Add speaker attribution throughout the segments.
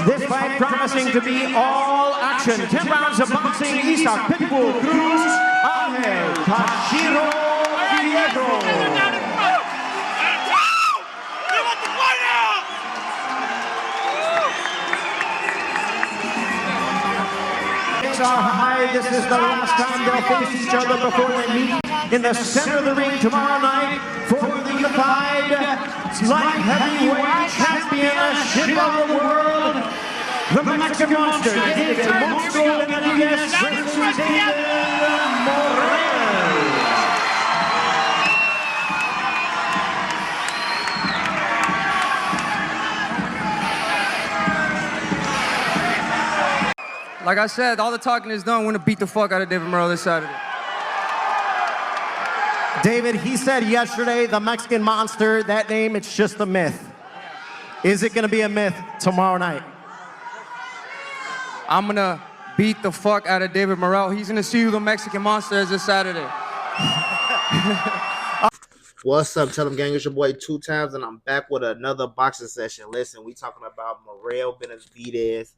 Speaker 1: This fight promising to be all action. 10 rounds of boxing. Morrell Pitbull Cruz, Angel Tashiro Fierro. Are high. This is the last time they'll face each other before they meet in the center of the ring tomorrow night for the unified light heavyweight championship of the world. The Mexican Monster, David Benavidez versus David Morrell.
Speaker 2: Like I said, all the talking is done. We're going to beat the fuck out of David Morrell this Saturday.
Speaker 1: David, he said yesterday, the Mexican Monster, that name, it's just a myth. Is it going to be a myth tomorrow night?
Speaker 2: I'm going to beat the fuck out of David Morrell. He's going to see who the Mexican Monster is this Saturday.
Speaker 3: What's up, tell them gang, it's your boy 2 times, and I'm back with another boxing session. Listen, we talking about Morrell Benavidez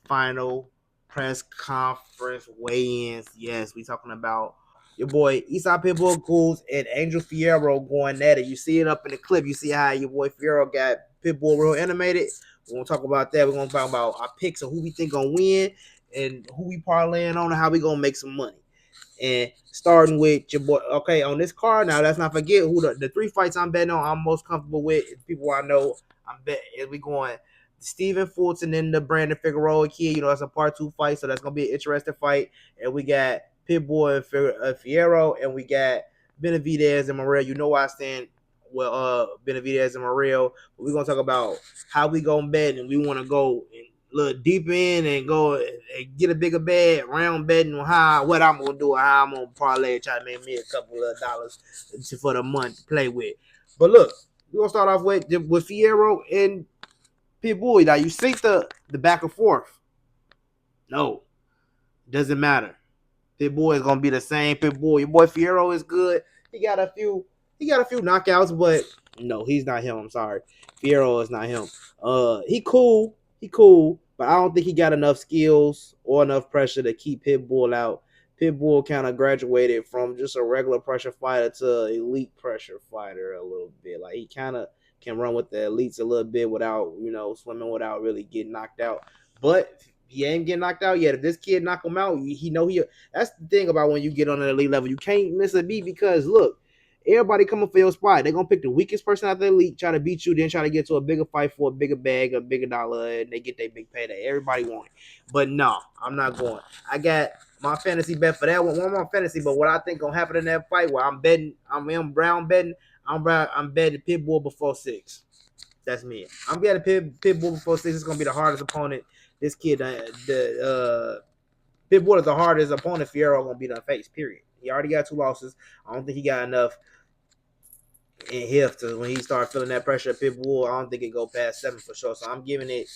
Speaker 3: final press conference weigh-ins. Yes, we talking about your boy Morrell Pitbull Cruz and Angel Fierro going at it. You see it up in the clip. You see how your boy Fierro got Pitbull real animated. We're gonna talk about that. We're gonna talk about our picks of who we think gonna win and who we parlaying on and how we gonna make some money. And starting with your boy, okay, on this card now, let's not forget who the 3 fights I'm betting on. I'm most comfortable with people I know. I'm betting as we going Stephen Fulton and the Brandon Figueroa kid. You know, that's a part 2 fight, so that's gonna be an interesting fight. And we got Pitbull and Fierro, and we got Benavidez and Morrell. You know why I stand with Benavidez and Morrell. But we're gonna talk about how we gonna bet, and we want to go and look deep in and go and get a bigger bet, round betting on what I'm gonna do, how I'm gonna parlay, try to make me a couple of dollars for the month to play with. But look, we're gonna start off with Fierro and Pitbull. Now you see the back and forth. No, doesn't matter. Pitbull is gonna be the same Pitbull. Your boy Fierro is good. He got a few knockouts, but no, he's not him. I'm sorry. Fierro is not him. He cool, but I don't think he got enough skills or enough pressure to keep Pitbull out. Pitbull kind of graduated from just a regular pressure fighter to elite pressure fighter a little bit. Like he kind of can run with the elites a little bit without, swimming without really getting knocked out. But he ain't getting knocked out yet. If this kid knock him out, that's the thing about when you get on an elite level. You can't miss a beat because, look, everybody coming for your spot. They're going to pick the weakest person out the elite, try to beat you, then try to get to a bigger fight for a bigger bag, a bigger dollar, and they get their big payday. Everybody want it. But no, I'm not going. I got my fantasy bet for that one more fantasy, but what I think going to happen in that fight where I'm betting Pitbull before 6. That's me. I'm betting Pitbull before 6. It's gonna be the hardest opponent. This kid, Pitbull is the hardest opponent Fierro gonna be the face. Period. He already got 2 losses. I don't think he got enough in him to when he start feeling that pressure at Pitbull. I don't think it go past 7 for sure. So I'm giving it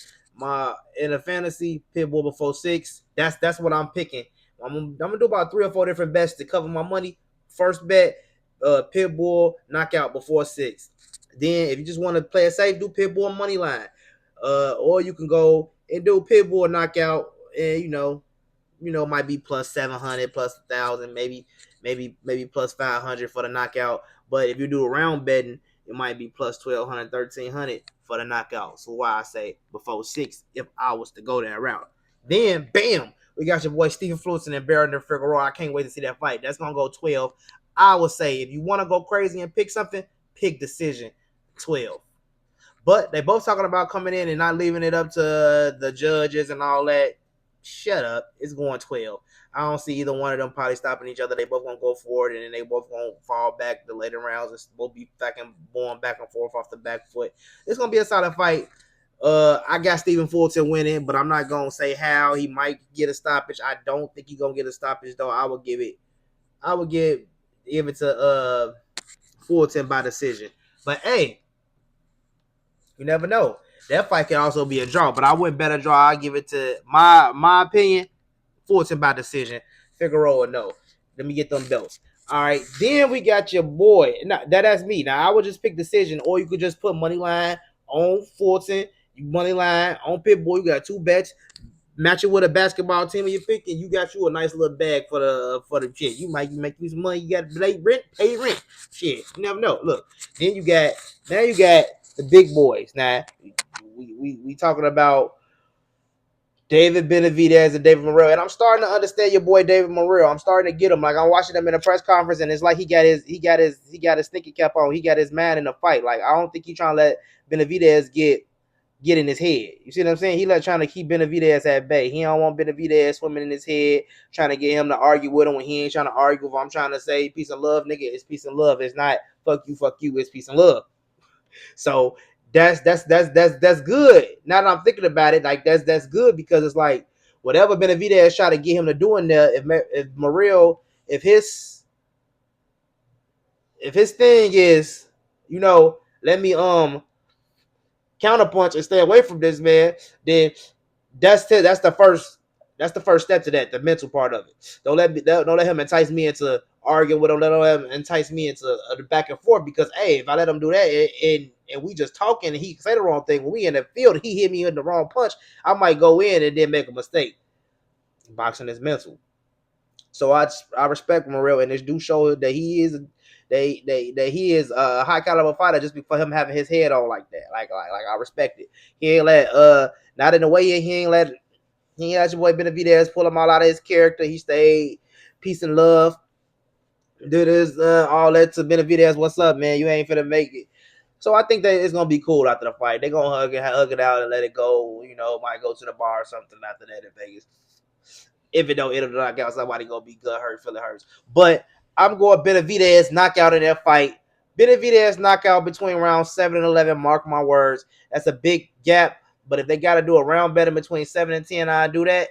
Speaker 3: in a fantasy Pitbull before 6. That's what I'm picking. I'm gonna do about 3 or 4 different bets to cover my money. First bet. Pitbull knockout before 6. Then if you just want to play it safe, do Pitbull money line. Or you can go and do Pitbull knockout, and might be plus 700, plus 1,000, maybe plus 500 for the knockout. But if you do a round betting, it might be plus 1,200, 1,300 for the knockout. So why I say before 6 if I was to go that route. Then bam, we got your boy Stephen Fulton and Brandon Figueroa. I can't wait to see that fight. That's gonna go 12. I would say if you want to go crazy and pick something, pick decision 12. But they both talking about coming in and not leaving it up to the judges and all that. Shut up. It's going 12. I don't see either one of them probably stopping each other. They both gonna go forward and then they both gonna fall back the later rounds. It's both be going back and forth off the back foot. It's gonna be a solid fight. I got Stephen Fulton winning, but I'm not gonna say how. He might get a stoppage. I don't think he's gonna get a stoppage though. I would give it to Fulton by decision. But hey, you never know. That fight can also be a draw, but I wouldn't bet a draw. I give it to my opinion, Fulton by decision. Figueroa, no. Let me get them belts. All right, then we got your boy. Now that's me. Now I would just pick decision, or you could just put money line on Fulton. money line on Pitbull. You got 2 bets. Match it with a basketball team of your pick, and you got you a nice little bag for the shit. You might make you some money. You got to pay rent. Shit, you never know. Look, then you got the big boys. Now we talking about David Benavidez and David Morrell, and I'm starting to understand your boy David Morrell. I'm starting to get him. Like I'm watching him in a press conference, and it's like he got his thinking cap on. He got his man in the fight. Like I don't think he's trying to let Benavidez get in his head. You see what I'm saying? He trying to keep Benavidez at bay. He don't want Benavidez swimming in his head, trying to get him to argue with him when he ain't trying to argue. If I'm trying to say peace and love, nigga, it's peace and love. It's not fuck you, it's peace and love. So that's good. Now that I'm thinking about it, like that's good because it's like whatever Benavidez try to get him to do in there, if Morrell, if his thing is, let me counterpunch and stay away from this man, then that's the first step to that, the mental part of it. Don't let him entice me into arguing with him. Let him entice me into the back and forth because hey, if I let him do that and we just talking and he say the wrong thing when we in the field, he hit me in the wrong punch, I might go in and then make a mistake. Boxing is mental. So I respect Morrell, and this do show that he is that he is a high caliber fighter just for him having his head on like that. Like I respect it. He ain't let not in the way he ain't let your boy Benavidez pull him all out of his character. He stayed peace and love. Do this all that to Benavidez. What's up, man? You ain't finna make it. So I think that it's gonna be cool after the fight. They're gonna hug it out and let it go. Might go to the bar or something after that in Vegas. If it don't end up knockout, somebody gonna be gut hurt, feeling hurts. But I'm going Benavidez knockout in that fight. Benavidez knockout between rounds 7 and 11. Mark my words. That's a big gap. But if they got to do a round better between 7 and 10, I do that.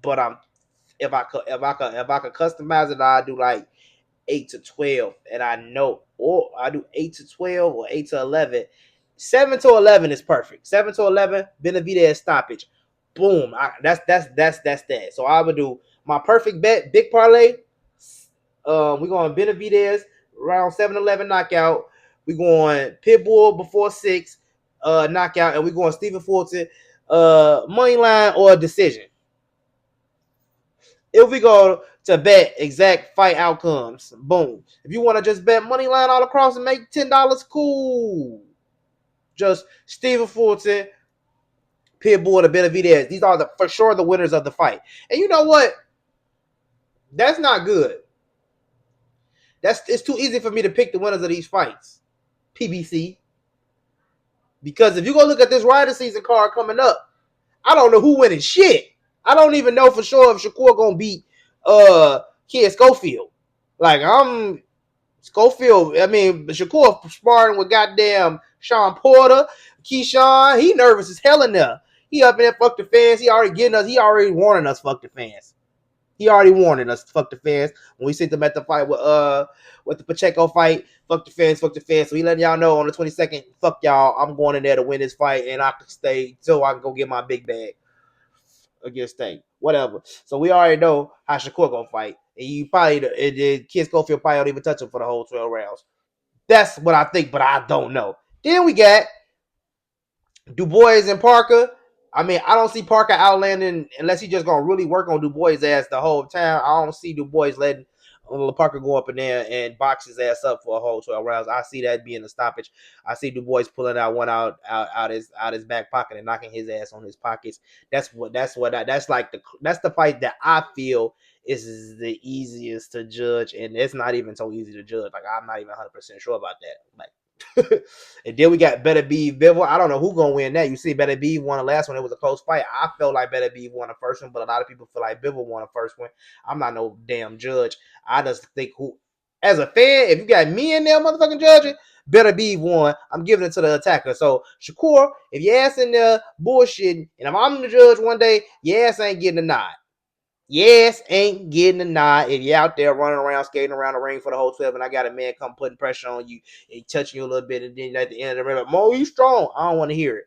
Speaker 3: But if I could customize it, I do like 8 to 12, and I know, or I do 8 to 12 or 8 to 11. 7 to 11 is perfect. 7 to 11, Benavidez stoppage. Boom. That's that. So I would do my perfect bet, big parlay. We're going Benavidez round 7-11 knockout. We're going Pitbull before 6 knockout, and we're going Stephen Fulton money line or decision. If we go to bet exact fight outcomes, boom. If you want to just bet money line all across and make $10, cool. Just Stephen Fulton, Pitbull, and Benavidez. These are for sure the winners of the fight. And you know what? That's not good. It's too easy for me to pick the winners of these fights. PBC. Because if you go look at this Rider season card coming up, I don't know who winning shit. I don't even know for sure if Shakur gonna beat Kid Schofield. Like Schofield, Shakur sparring with goddamn Sean Porter, Keyshawn. He nervous as hell in there. He up in there, fuck the fans. He already warning us, fuck the fans. He already warning us, fuck the fans. When we sent them at the fight with the Pacheco fight, fuck the fans. So he letting y'all know on the 22nd, fuck y'all. I'm going in there to win this fight, and I can stay till I can go get my big bag against Tank. Whatever. So we already know how Shakur gonna fight. And you probably Kid Schofield probably don't even touch him for the whole 12 rounds. That's what I think, but I don't know. Then we got Du Bois and Parker. I don't see Parker outlanding unless he just gonna really work on Du Bois' ass the whole time. I don't see Du Bois letting Parker go up in there and box his ass up for a whole 12 rounds. I see that being a stoppage. I see Du Bois pulling out one out his back pocket and knocking his ass on his pockets. That's the fight that I feel is the easiest to judge, and it's not even so easy to judge. Like I'm not even 100% sure about that. Like. And then we got Better Be Bivol. I don't know who gonna win that. You see, Better Be won the last one. It was a close fight. I felt like Better Be won the first one, but a lot of people feel like Bivol won the first one. I'm not no damn judge. I just think as a fan, if you got me in there motherfucking judging, Better Be won. I'm giving it to the attacker. So Shakur, if your ass in there bullshitting, and if I'm the judge one day, your ass ain't getting a nod. Yes, ain't getting a nod if you're out there running around, skating around the ring for the whole 12, and I got a man come putting pressure on you and touching you a little bit, and then at the end of the ring, like, Mo, you strong. I don't want to hear it.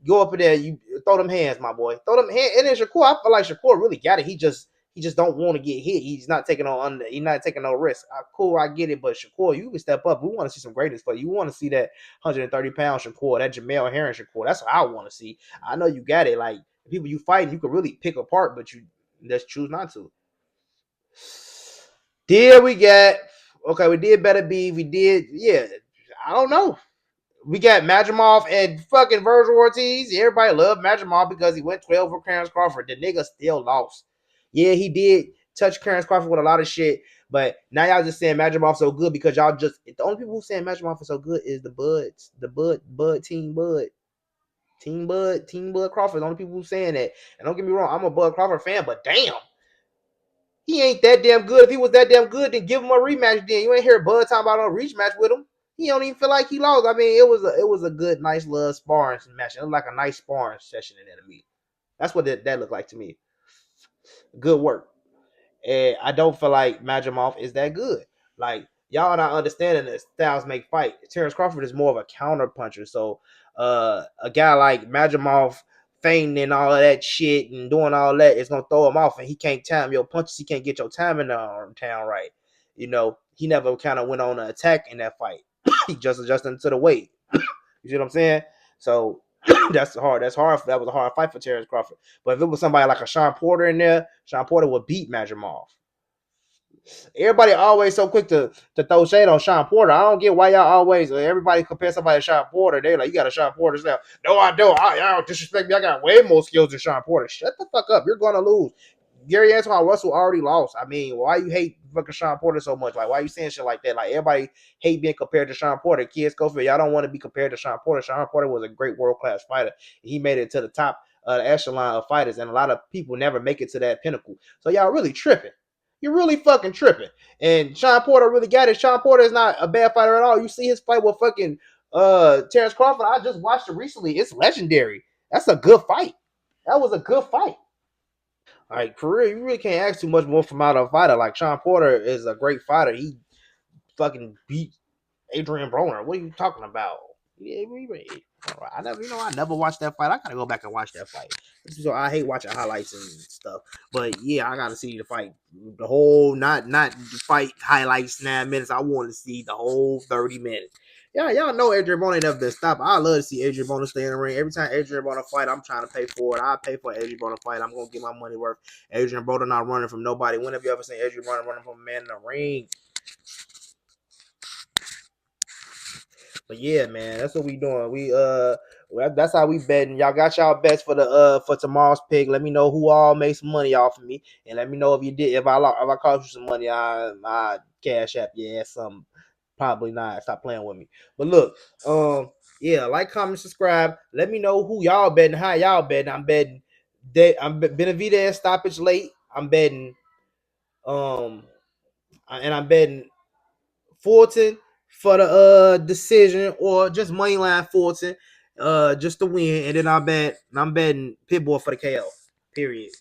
Speaker 3: Go up in there, you throw them hands, my boy. Throw them hands. And then Shakur, I feel like Shakur really got it. He He just don't want to get hit. He's not taking no risk. Cool, I get it, but Shakur, you can step up. We want to see some greatness for you. You want to see that 130-pound Shakur, that Jamel Herring Shakur. That's what I want to see. I know you got it. Like people you fighting, you can really pick apart, but you just choose not to. Did we get okay? We did better beef. We did, yeah. I don't know. We got Madrimov and fucking Virgil Ortiz. Everybody loved Madrimov because he went 12 for Clarence Crawford. The nigga still lost. Yeah, he did touch Clarence Crawford with a lot of shit, but now y'all just saying Madrimov so good because y'all just the only people who saying Madrimov is so good is the Buds, Team Bud Crawford. The only people who saying that. And don't get me wrong, I'm a Bud Crawford fan, but damn. He ain't that damn good. If he was that damn good, then give him a rematch. Then you ain't hear Bud talking about a rematch with him. He don't even feel like he lost. I mean, it was a good, nice little sparring match. It was like a nice sparring session in there to me. That's what that looked like to me. Good work. And I don't feel like Madrimov is that good. Like y'all not understanding that styles make fight. Terrence Crawford is more of a counter puncher. So a guy like Madrimov feigning and all of that shit and doing all that is gonna throw him off, and he can't time your punches. He can't get your timing down right. You know, he never kind of went on an attack in that fight. He just adjusted to the weight. You see what I'm saying? So that's hard. That was a hard fight for Terrence Crawford. But if it was somebody like a Sean Porter in there, Sean Porter would beat Madrimov. Everybody always so quick to throw shade on Sean Porter. I don't get why y'all always everybody compare somebody to Sean Porter. They're like, you got a Sean Porter style. No, I don't. Y'all don't disrespect me. I got way more skills than Sean Porter. Shut the fuck up. You're gonna lose. Gary Antoine Russell already lost. I mean, why you hate fucking Sean Porter so much? Like, why you saying shit like that? Like, everybody hate being compared to Sean Porter. Kids Schofield, y'all don't want to be compared to Sean Porter. Sean Porter was a great world-class fighter. He made it to the top echelon of fighters, and a lot of people never make it to that pinnacle. So y'all really tripping. You're really fucking tripping. And Sean Porter really got it. Sean Porter is not a bad fighter at all. You see his fight with fucking Terrence Crawford. I just watched it recently. It's legendary. That's a good fight. That was a good fight. Like for real, you really can't ask too much more from out of a fighter. Like Sean Porter is a great fighter. He fucking beat Adrian Broner. What are you talking about? Yeah, I never watched that fight. I gotta go back and watch that fight. So I hate watching highlights and stuff. But yeah, I gotta see the fight, the whole not the fight highlights 9 minutes. I want to see the whole 30 minutes. Yeah, y'all know Adrian Broner never been stopped. I love to see Adrian Broner stay in the ring. Every time Adrian Broner fight, I'm trying to pay for it. I pay for Adrian Broner fight. I'm gonna get my money worth. Adrian Broner not running from nobody. When have you ever seen Adrian Broner running from a man in the ring? But yeah, man, that's what we doing. That's how we betting. Y'all got y'all bets for tomorrow's pick. Let me know who all made some money off of me, and let me know if you did. If I cost you some money, I cash app your ass some. Probably not. Stop playing with me. But look, yeah, like, comment, subscribe. Let me know who y'all betting, how y'all betting. I'm Benavidez stoppage late. I'm betting, and I'm betting Fulton for the decision, or just money line Fulton, just to win, and then I'm betting Pitbull for the KO. Period.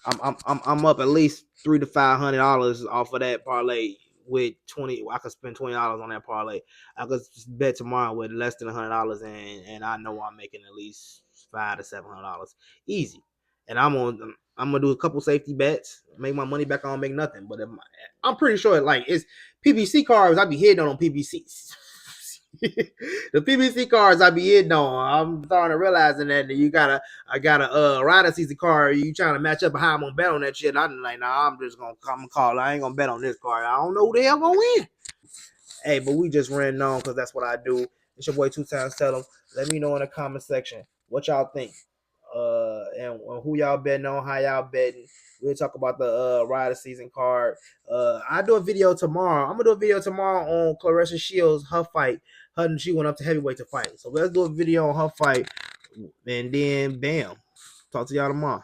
Speaker 3: I'm up at least $300 to $500 off of that parlay with 20. I could spend $20 on that parlay. I could bet tomorrow with less than $100, and I know I'm making at least $500 to $700 easy. And I'm gonna do a couple safety bets, make my money back. I don't make nothing, but I'm pretty sure like it's PPC cards. I be hitting on PPCs. The PPC cards I be hitting on. I'm starting to realizing that I got a rider season card. You trying to match up how I'm gonna bet on that shit? I'm like, nah, I'm just gonna come and call. I ain't gonna bet on this card. I don't know who the hell gonna win. Hey, but we just ran on because that's what I do. It's your boy 2Times Tell them. Let me know in the comment section what y'all think. And who y'all betting on, how y'all betting. We'll talk about the rider season card. I do a video tomorrow. I'm gonna do a video tomorrow on Clarissa Shields, her fight. She went up to heavyweight to fight. So let's do a video on her fight, and then bam. Talk to y'all tomorrow.